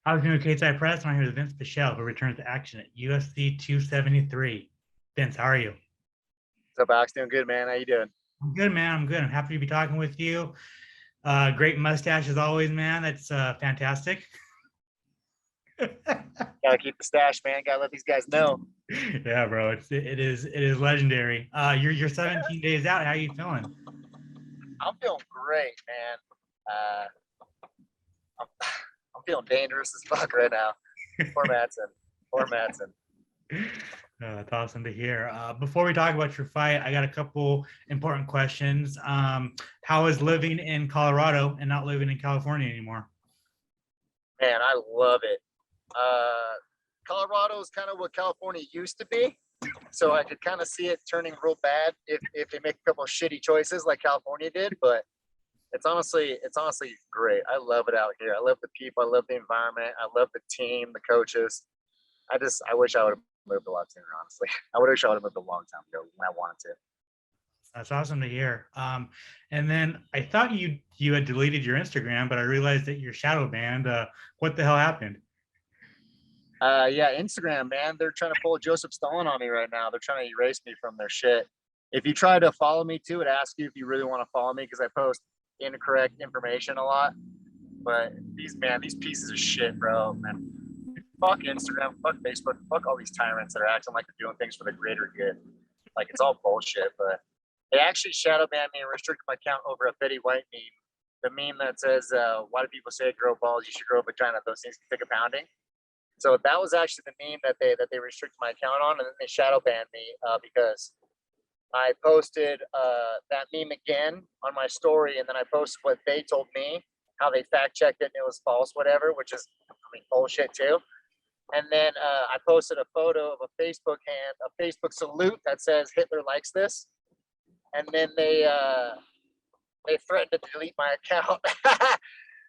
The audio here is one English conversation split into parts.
I was doing Stateside Press, and I'm here with Vinc Pichel, who returns to action at UFC 273. Vince, how are you? What's up, Alex? Doing good, man. How you doing? I'm good, man. I'm good. I'm happy to be talking with you. Great mustache as always, man. That's fantastic. Gotta keep the stash, man. Gotta let these guys know. Yeah, bro. It is legendary. You're 17 days out. How are you feeling? I'm feeling great, man. Uh, I'm, I'm feeling dangerous as fuck right now. Poor Madsen. Poor Madsen. That's awesome to hear. Before we talk about your fight, I got a couple important questions. How is living in Colorado and not living in California anymore? Man, I love it. Colorado is kind of what California used to be. So I could kind of see it turning real bad if they make a couple of shitty choices like California did. But it's honestly great. I love it out here. I love the people. I love the environment. I love the team, the coaches. I wish I would have moved a lot sooner, honestly. I wish I would have moved a long time ago when I wanted to. That's awesome to hear. And then I thought you had deleted your Instagram, but I realized that you're shadow banned. What the hell happened? Yeah, Instagram, man, they're trying to pull Joseph Stalin on me right now. They're trying to erase me from their shit. If you try to follow me too, it asks you if you really want to follow me because I post incorrect information a lot. But these pieces of shit, bro, man. Fuck Instagram, fuck Facebook, fuck all these tyrants that are acting like they're doing things for the greater good. Like it's all bullshit. But they actually shadow banned me and restricted my account over a Betty White meme. The meme that says, "Why do people say grow balls? You should grow a vagina. Those things can take a pounding." So that was actually the meme that they restricted my account on, and then they shadow banned me because I posted that meme again on my story, and then I posted what they told me, how they fact checked it and it was false, whatever, which is bullshit too. And then I posted a photo of a Facebook salute that says Hitler likes this, and then they threatened to delete my account.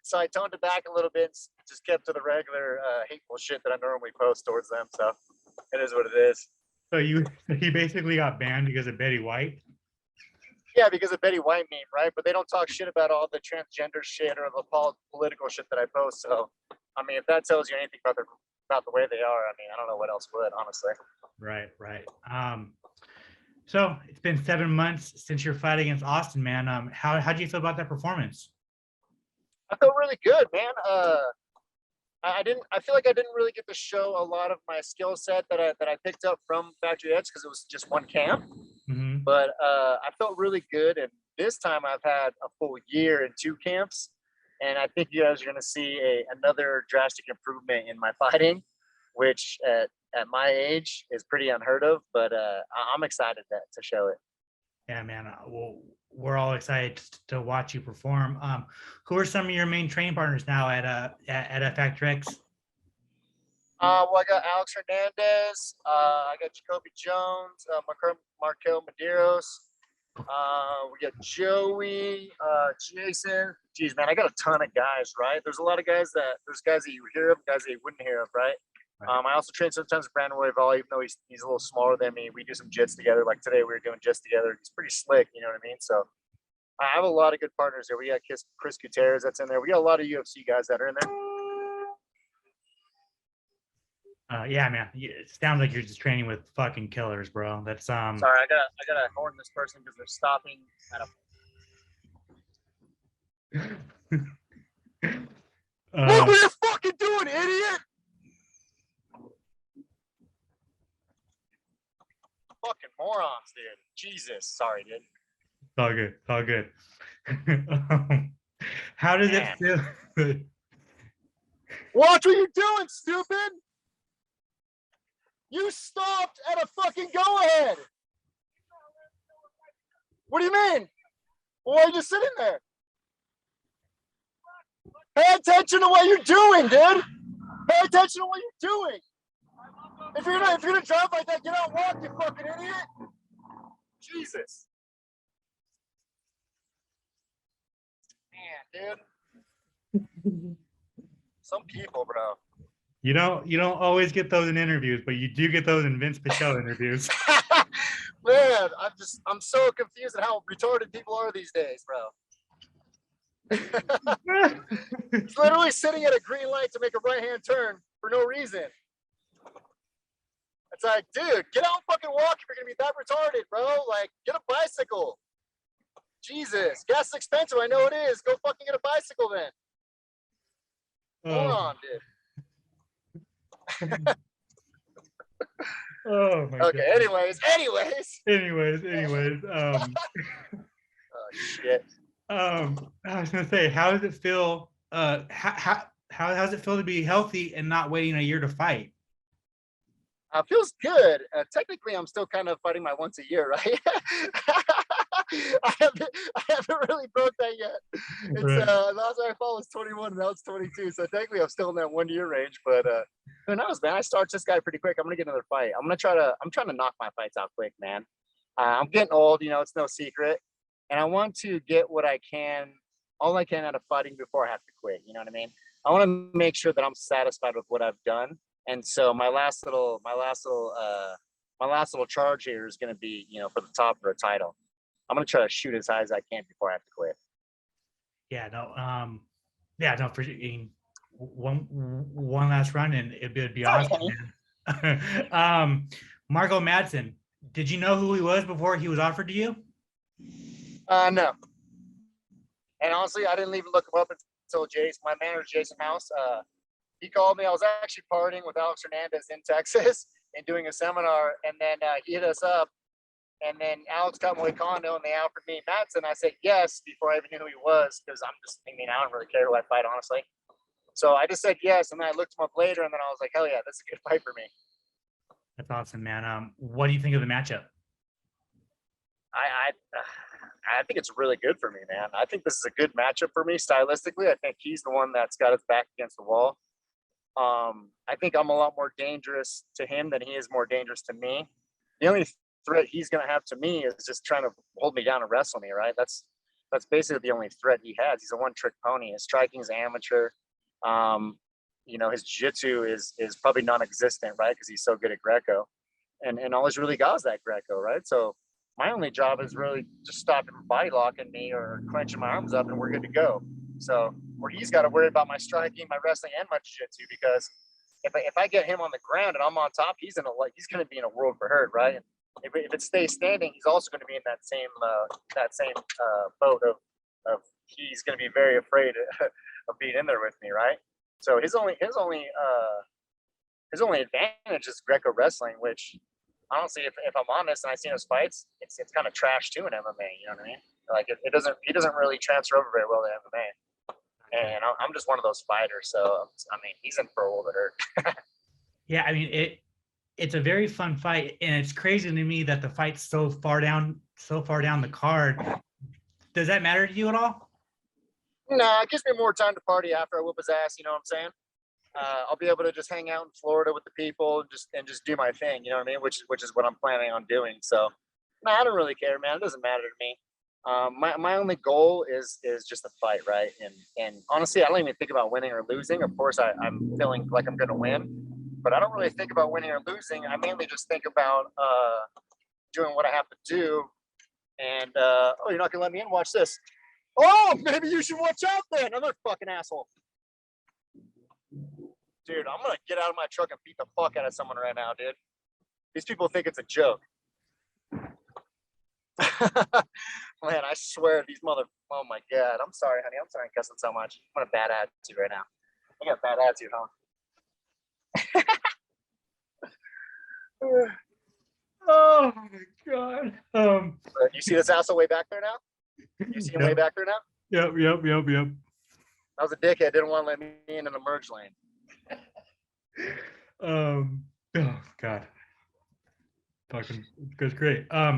So I toned it back a little bit, just kept to the regular hateful shit that I normally post towards them. So it is what it is. So he basically got banned because of Betty White. Yeah, because of Betty White meme, right? But they don't talk shit about all the transgender shit or the political shit that I post. So, I mean, if that tells you anything about the way they are, I mean, I don't know what else would, honestly. Right, right. So it's been 7 months since your fight against Austin, man. How do you feel about that performance? I felt really good, man. I feel like I didn't really get to show a lot of my skill set that I picked up from Factory X because it was just one camp. Mm-hmm. But I felt really good, and this time I've had a full year in two camps, and I think you guys are going to see another drastic improvement in my fighting, which at my age is pretty unheard of. But I'm excited to show it. Yeah, man. Well, we're all excited to watch you perform. Who are some of your main training partners now at Factor X? Well, I got Alex Hernandez. I got Jacoby Jones, Markel Medeiros. We got Joey, Jason. Geez, man, I got a ton of guys, right? There's guys that you hear of, guys that you wouldn't hear of, right? I also train sometimes with Brandon Royval, even though he's a little smaller than me. We do some jits together. Like today, we were doing jits together. He's pretty slick, you know what I mean? So I have a lot of good partners there. We got Chris Gutierrez that's in there. We got a lot of UFC guys that are in there. Yeah, man. It sounds like you're just training with fucking killers, bro. That's Sorry, I gotta horn this person because they're stopping at a. Look what you're fucking doing, idiot! Fucking morons, dude. Jesus, sorry, dude. It's all good. It's all good. How does it feel? Watch what you're doing, stupid! You stopped at a fucking go-ahead! What do you mean? Well, why are you just sitting there? Pay attention to what you're doing, dude! Pay attention to what you're doing! If you're gonna drive like that, get out and walk, you fucking idiot! Jesus. Man, dude. Some people, bro. You don't always get those in interviews, but you do get those in Vinc Pichel interviews. Man, I'm so confused at how retarded people are these days, bro. He's literally sitting at a green light to make a right-hand turn for no reason. It's like, dude, get out and fucking walk if you're gonna be that retarded, bro. Like, get a bicycle. Jesus, gas is expensive. I know it is. Go fucking get a bicycle then. Moron, dude. Oh my okay, God. anyways. Oh shit. I was gonna say, how does it feel? How does it feel to be healthy and not waiting a year to fight? Feels good. Technically, I'm still kind of fighting my once a year, right? I haven't really broke that yet. It's Right. last time I fought was 21, and now it's 22. So technically, I'm still in that 1 year range. But who knows, man? I start this guy pretty quick. I'm gonna get another fight. I'm trying to knock my fights out quick, man. I'm getting old. You know, it's no secret, and I want to get what I can, all I can out of fighting before I have to quit. You know what I mean? I want to make sure that I'm satisfied with what I've done. And so my last little charge here is going to be, you know, for the top of the title. I'm going to try to shoot as high as I can before I have to quit. Yeah, no, for one last run and it'd be awesome, man. Marco Madsen, did you know who he was before he was offered to you? No. And honestly, I didn't even look him up until my manager, Jason House, he called me. I was actually partying with Alex Hernandez in Texas and doing a seminar. And then he hit us up. And then Alex got my condo and they offered me Madsen. I said yes before I even knew who he was because I don't really care who I fight, honestly. So I just said yes. And then I looked him up later and then I was like, hell yeah, that's a good fight for me. That's awesome, man. What do you think of the matchup? I think it's really good for me, man. I think this is a good matchup for me stylistically. I think he's the one that's got his back against the wall. I think I'm a lot more dangerous to him than he is more dangerous to me. The only threat he's going to have to me is just trying to hold me down and wrestle me, right? That's basically the only threat he has. He's a one-trick pony. His striking's amateur. You know, his jiu-jitsu is probably non-existent, right? Because he's so good at Greco. And all he's really got is that Greco, right? So my only job is really just stop him body locking me or clenching my arms up and we're good to go. So where he's got to worry about my striking, my wrestling, and my jiu-jitsu, because if I get him on the ground and I'm on top, he's going to be in a world for hurt, right? And if it stays standing, he's also going to be in that same boat of he's going to be very afraid of being in there with me, right? So his only advantage is Greco wrestling, which honestly, if I'm honest and I see his fights, it's kind of trash too in MMA. You know what I mean? Like he doesn't really transfer over very well to MMA. And I'm just one of those fighters. So, I mean, he's in for a world of hurt. Yeah, I mean, it's a very fun fight. And it's crazy to me that the fight's so far down the card. Does that matter to you at all? No, it gives me more time to party after I whoop his ass. You know what I'm saying? I'll be able to just hang out in Florida with the people and just do my thing. You know what I mean? Which is what I'm planning on doing. So, no, I don't really care, man. It doesn't matter to me. My only goal is just a fight, right? And honestly, I don't even think about winning or losing. Of course, I'm feeling like I'm going to win, but I don't really think about winning or losing. I mainly just think about doing what I have to do. And oh, you're not going to let me in? Watch this. Oh, maybe you should watch out then. Another fucking asshole. Dude, I'm going to get out of my truck and beat the fuck out of someone right now, dude. These people think it's a joke. Man, I swear these oh my God. I'm sorry, honey. I'm sorry I'm cussing so much. I'm in a bad attitude right now. I got a bad attitude, huh? Oh my God. You see this asshole way back there now? You see him way back there now? Yep. That was a dickhead. Didn't want to let me in the merge lane. Oh God. Fucking goes great. I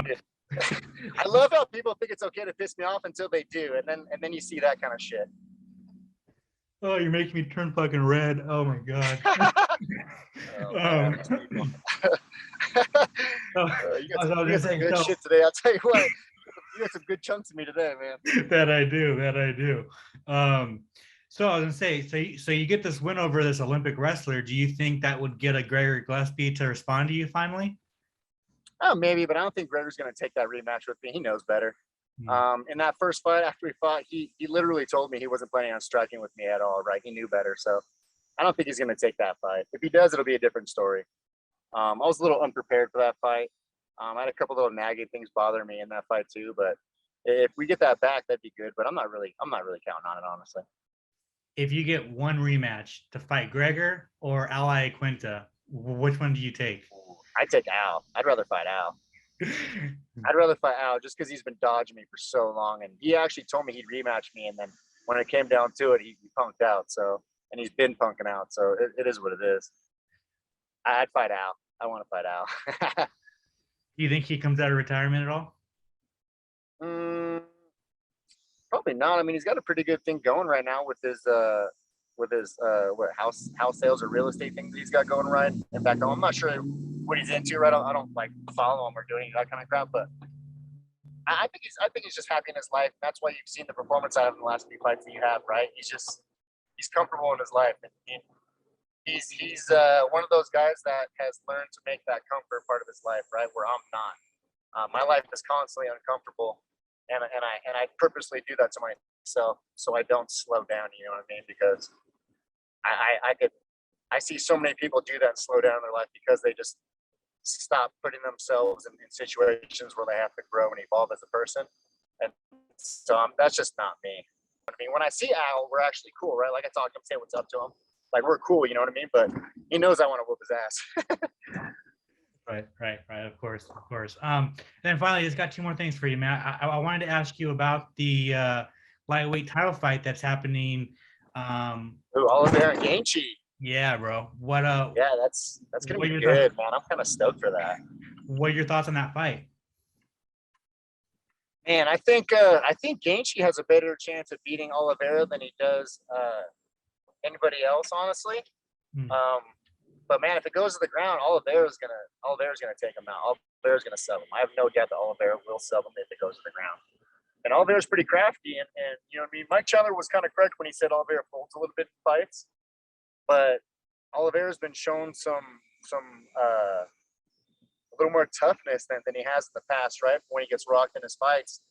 love how people think it's okay to piss me off until they do, and then you see that kind of shit. Oh, you're making me turn fucking red. Oh my God. You got some good shit today. I'll tell you what. You got some good chunks of me today, man. That I do. So I was gonna say, so you get this win over this Olympic wrestler. Do you think that would get a Gregory Gillespie to respond to you finally? Oh, maybe, but I don't think Gregor's going to take that rematch with me. He knows better. In that first fight after we fought, he literally told me he wasn't planning on striking with me at all, right? He knew better. So I don't think he's going to take that fight. If he does, it'll be a different story. I was a little unprepared for that fight. I had a couple little nagging things bother me in that fight too, but if we get that back, that'd be good. But I'm not really counting on it, honestly. If you get one rematch to fight Gregor or Ally Quinta, which one do you take? I'd take Al. I'd rather fight Al. I'd rather fight Al just because he's been dodging me for so long. And he actually told me he'd rematch me. And then when it came down to it, he punked out. So, and he's been punking out. So it is what it is. I'd fight Al. I want to fight Al. Do you think he comes out of retirement at all? Probably not. I mean, he's got a pretty good thing going right now with his what house sales or real estate thing that he's got going right. In fact, I'm not sure what he's into. Right, I don't like follow him or do any of that kind of crap. But I think he's just happy in his life. That's why you've seen the performance out of him in the last few fights that you have. Right, he's comfortable in his life, and he's one of those guys that has learned to make that comfort part of his life. Right, where I'm not. My life is constantly uncomfortable. And I purposely do that to myself so I don't slow down, you know what I mean? Because I see so many people do that and slow down in their life because they just stop putting themselves in situations where they have to grow and evolve as a person. And so that's just not me. I mean, when I see Al, we're actually cool, right? Like I talk to him, say what's up to him. Like we're cool, you know what I mean? But he knows I want to whoop his ass. Right. Of course. Then finally, just got two more things for you, man. I wanted to ask you about the lightweight title fight that's happening. Oliver and Gaethje. Yeah, bro. Yeah, that's gonna be good, man. I'm kind of stoked for that. What are your thoughts on that fight? Man, I think Gaethje has a better chance of beating Oliveira than he does anybody else, honestly. But man, if it goes to the ground, Oliveira's gonna take him out. Oliveira's gonna sell him. I have no doubt that Oliveira will sell him if it goes to the ground. And Oliveira's pretty crafty, and you know what I mean. Mike Chandler was kind of correct when he said Oliveira folds a little bit in fights, but Oliveira's been shown some a little more toughness than he has in the past, right? When he gets rocked in his fights,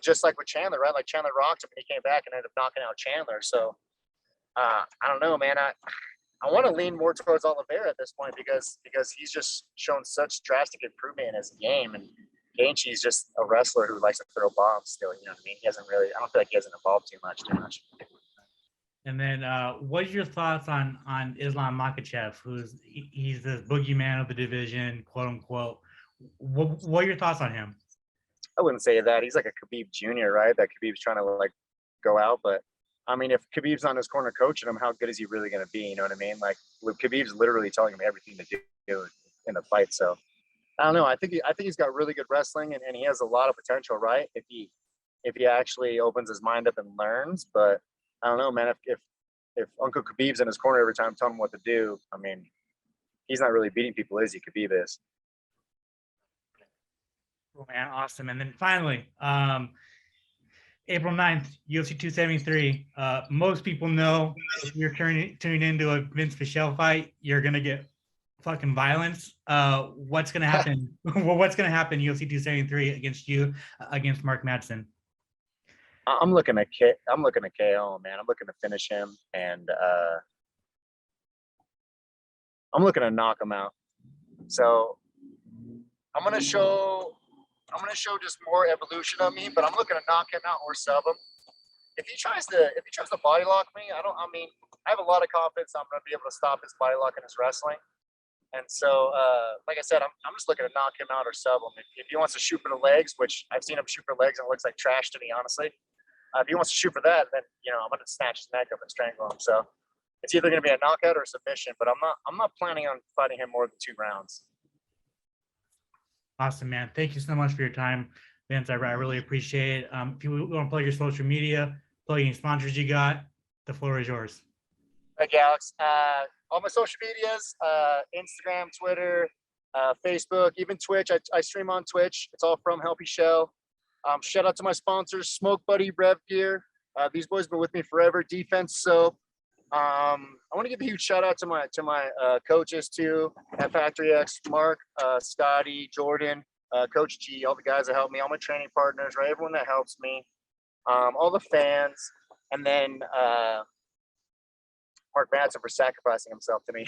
just like with Chandler, right? Like Chandler rocked him, and he came back and ended up knocking out Chandler. So I don't know, man. I want to lean more towards Oliveira at this point because he's just shown such drastic improvement in his game, and Gaethje's just a wrestler who likes to throw bombs still. You know what I mean? I don't feel like he hasn't evolved too much. And then, what are your thoughts on Islam Makhachev, he's the boogeyman of the division, quote unquote? What are your thoughts on him? I wouldn't say that. He's like a Khabib Jr., right? That Khabib's trying to like go out, but I mean, if Khabib's on his corner coaching him, how good is he really going to be? You know what I mean? Like, Khabib's literally telling him everything to do in the fight. So, I don't know. I think he's got really good wrestling, and he has a lot of potential, right? If he actually opens his mind up and learns. But I don't know, man. If Uncle Khabib's in his corner every time telling him what to do, I mean, he's not really beating people, is he? Khabib is. Oh, man, awesome. And then finally, April 9th, UFC 273. Most people know if you're tuning into a Vinc Pichel fight, you're going to get fucking violence. What's going to happen? What's going to happen UFC 273 against Mark Madsen? I'm looking at KO, man. I'm looking to finish him, and I'm looking to knock him out. So I'm gonna show just more evolution of me, but I'm looking to knock him out or sub him. If he tries to body lock me, I have a lot of confidence I'm gonna be able to stop his body lock and his wrestling. And so, like I said, I'm just looking to knock him out or sub him. If he wants to shoot for the legs, which I've seen him shoot for legs and it looks like trash to me, honestly. If he wants to shoot for that, then I'm gonna snatch his neck up and strangle him. So it's either gonna be a knockout or a submission, but I'm not planning on fighting him more than 2 rounds. Awesome, man. Thank you so much for your time, Vinc. I really appreciate it. If you want to plug your social media, plug any sponsors you got, the floor is yours. Thank you, Alex. All my social medias, Instagram, Twitter, Facebook, even Twitch. I stream on Twitch. It's all from Vinc Pichel. Shout out to my sponsors, Smoke Buddy, Rev Gear. These boys have been with me forever. Defense Soap. I want to give a huge shout out to my coaches too at Factory X, Mark, Scotty, Jordan, Coach G, all the guys that help me, all my training partners, right? Everyone that helps me, all the fans, and then Mark Madsen for sacrificing himself to me.